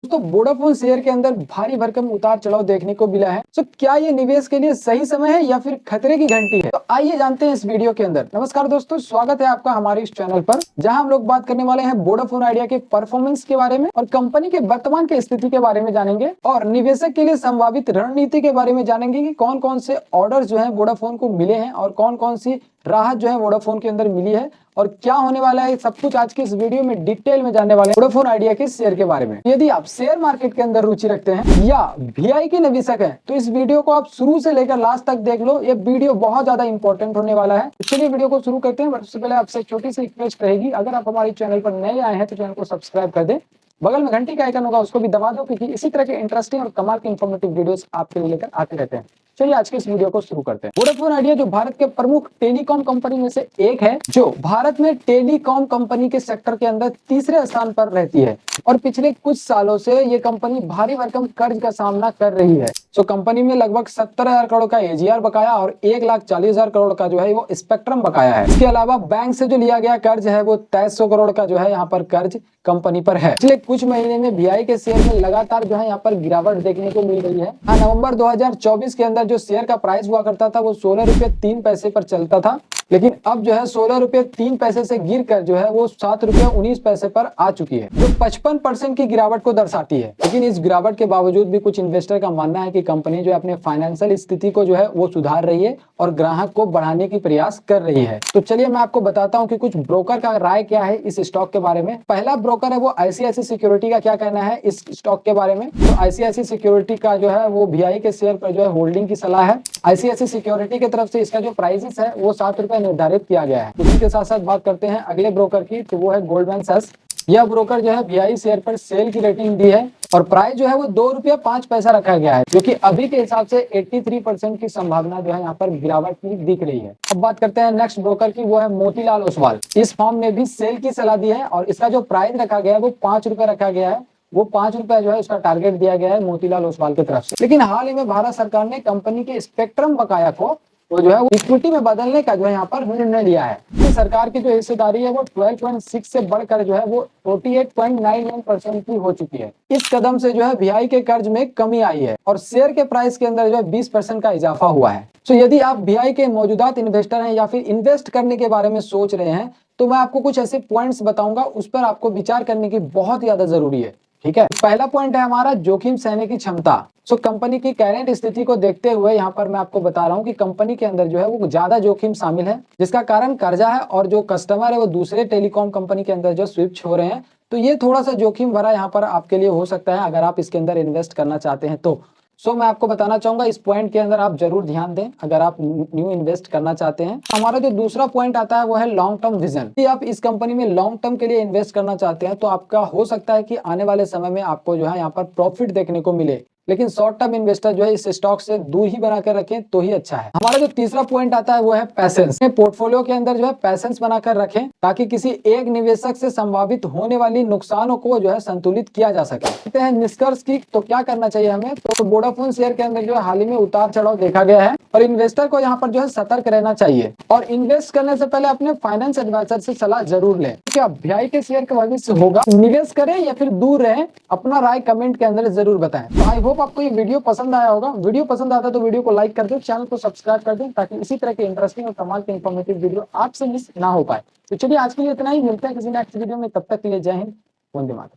तो Vodafone share के अंदर भारी भरकम उतार चढ़ाव देखने को मिला है। तो क्या ये निवेश के लिए सही समय है या फिर खतरे की घंटी है? तो आइए जानते हैं इस वीडियो के अंदर। नमस्कार दोस्तों, स्वागत है आपका हमारे इस चैनल पर, जहां हम लोग बात करने वाले हैं वोडाफोन आइडिया के परफॉर्मेंस के बारे में और कंपनी के वर्तमान की स्थिति के बारे में जानेंगे और निवेशक के लिए संभावित रणनीति के बारे में जानेंगे कि कौन कौन से ऑर्डर जो है वोडाफोन को मिले हैं और कौन कौन सी राहत जो है वोडाफोन के अंदर मिली है और क्या होने वाला है, सब कुछ आज के इस वीडियो में डिटेल में जानने वाले हैं वोडाफोन आइडिया के शेयर के बारे में। यदि आप शेयर मार्केट के अंदर रुचि रखते हैं या वीआई के निवेशक हैं तो इस वीडियो को आप शुरू से लेकर लास्ट तक देख लो। ये वीडियो बहुत ज्यादा इंपॉर्टेंट होने वाला है। चलिए वीडियो को शुरू करते हैं। उससे पहले आपसे छोटी सी रिक्वेस्ट रहेगी, अगर आप हमारे चैनल पर नए आए हैं तो चैनल को सब्सक्राइब कर दें, बगल में घंटी का आइकन होगा उसको भी दबा दो, क्योंकि इसी तरह के इंटरेस्टिंग और कमाल के इंफॉर्मेटिव वीडियोस आपके लिए लेकर आते रहते हैं। चलिए आज के इस वीडियो को शुरू करते हैं। वोडाफोन आइडिया जो भारत के प्रमुख टेलीकॉम कंपनी में से एक है, जो भारत में टेलीकॉम कंपनी के सेक्टर के अंदर तीसरे स्थान पर रहती है और पिछले कुछ सालों से ये कंपनी भारी भरकम कर्ज का सामना कर रही है। तो कंपनी में लगभग 70,000 करोड़ का एजीआर बकाया और 1,40,000 करोड़ का जो है वो स्पेक्ट्रम बकाया है। इसके अलावा बैंक से जो लिया गया कर्ज है वो 2300 करोड़ का जो है यहाँ पर कर्ज कंपनी पर है। पिछले कुछ महीने में वीआई के शेयर में लगातार जो है यहाँ पर गिरावट देखने को मिल रही है। नवंबर 2024 के अंदर जो शेयर का प्राइस हुआ करता था वो 16 रुपये 3 पैसे पर चलता था, लेकिन अब जो है 16 रुपये 3 पैसे से गिर कर जो है वो 7 रुपये 19 पैसे पर आ चुकी है, जो 55% की गिरावट को दर्शाती है। लेकिन इस गिरावट के बावजूद भी कुछ इन्वेस्टर का मानना है कि कंपनी जो है अपने फाइनेंशियल स्थिति को जो है वो सुधार रही है और ग्राहक को बढ़ाने की प्रयास कर रही है। तो चलिए मैं आपको बताता हूँ कि कुछ ब्रोकर का राय क्या है इस स्टॉक के बारे में। पहला ब्रोकर है वो आईसीआईसी सिक्योरिटी का क्या कहना है इस स्टॉक के बारे में। तो आईसीआईसी सिक्योरिटी का जो है वो वीआई के शेयर पर जो है होल्डिंग की सलाह है। आईसीआईसी सिक्योरिटी की तरफ से इसका जो प्राइसेस है वो 7 रुपए निर्धारित किया गया है। उसी के साथ साथ बात करते हैं अगले ब्रोकर की, तो वो है गोल्डमैन सैक्स। यह ब्रोकर जो है वीआई शेयर पर सेल की रेटिंग दी है और प्राइस जो है वो 2 रुपया 5 पैसा रखा गया है, जो कि अभी के हिसाब से 83% की संभावना जो है यहाँ पर गिरावट की दिख रही है। अब बात करते हैं नेक्स्ट ब्रोकर की, वो है मोतीलाल ओसवाल। इस फॉर्म ने भी सेल की सलाह दी है और इसका जो प्राइस रखा गया है वो 5 रुपए रखा गया है। वो 5 रुपए जो है उसका टारगेट दिया गया है मोतीलाल ओसवाल की तरफ से। लेकिन हाल ही में भारत सरकार ने कंपनी के स्पेक्ट्रम बकाया को वो जो है इक्विटी में बदलने का जो है यहाँ पर निर्णय लिया है। तो सरकार की जो हिस्सेदारी है वो 12.6 से बढ़कर जो है वो 48.99% की हो चुकी है। इस कदम से जो है वीआई के कर्ज में कमी आई है और शेयर के प्राइस के अंदर जो है 20% का इजाफा हुआ है। तो यदि आप वीआई के मौजूदा इन्वेस्टर हैं या फिर इन्वेस्ट करने के बारे में सोच रहे हैं तो मैं आपको कुछ ऐसे पॉइंट्स बताऊंगा, उस पर आपको विचार करने की बहुत ज्यादा जरूरी है। ठीक है, पहला पॉइंट है हमारा जोखिम सहने की क्षमता। सो कंपनी की करंट स्थिति को देखते हुए यहाँ पर मैं आपको बता रहा हूँ कि कंपनी के अंदर जो है वो ज्यादा जोखिम शामिल है, जिसका कारण कर्जा है और जो कस्टमर है वो दूसरे टेलीकॉम कंपनी के अंदर जो स्विच हो रहे हैं। तो ये थोड़ा सा जोखिम भरा यहाँ पर आपके लिए हो सकता है अगर आप इसके अंदर इन्वेस्ट करना चाहते हैं तो। मैं आपको बताना चाहूंगा इस पॉइंट के अंदर आप जरूर ध्यान दें अगर आप न्यू इन्वेस्ट करना चाहते हैं। हमारा जो दूसरा पॉइंट आता है वो है लॉन्ग टर्म विजन। यदि आप इस कंपनी में लॉन्ग टर्म के लिए इन्वेस्ट करना चाहते हैं तो आपका हो सकता है कि आने वाले समय में आपको जो है यहाँ पर प्रॉफिट देखने को मिले, लेकिन शॉर्ट टर्म इन्वेस्टर जो है इस स्टॉक से दूर ही बना कर रखें तो ही अच्छा है। हमारा जो तीसरा पॉइंट आता है वो है पैसेंस। पोर्टफोलियो के अंदर जो है पैसेंस बनाकर रखें ताकि किसी एक निवेशक से संभावित होने वाली नुकसानों को जो है संतुलित किया जा सके। कहते हैं निष्कर्ष की तो क्या करना चाहिए हमें, तो वोडाफोन शेयर के अंदर जो है हाल ही में उतार चढ़ाव देखा गया है और इन्वेस्टर को यहाँ पर जो है सतर्क रहना चाहिए और इन्वेस्ट करने से पहले अपने फाइनेंस एडवाइजर से सलाह जरूर लें। क्या वीआई के शेयर का भविष्य होगा, निवेश करें या फिर दूर रहें, अपना राय कमेंट के अंदर जरूर बताएं। तो आई होप आपको ये वीडियो पसंद आया होगा। वीडियो पसंद आता है तो वीडियो को लाइक कर दें, चैनल को सब्सक्राइब कर दें ताकि इसी तरह के इंटरेस्टिंग और कमाल के इंफॉर्मेटिव वीडियो आपसे मिस ना हो पाए। तो चलिए आज के लिए इतना ही, मिलते हैं किसी नेक्स्ट वीडियो में, तब तक के लिए जय हिंद, वंदे मातरम।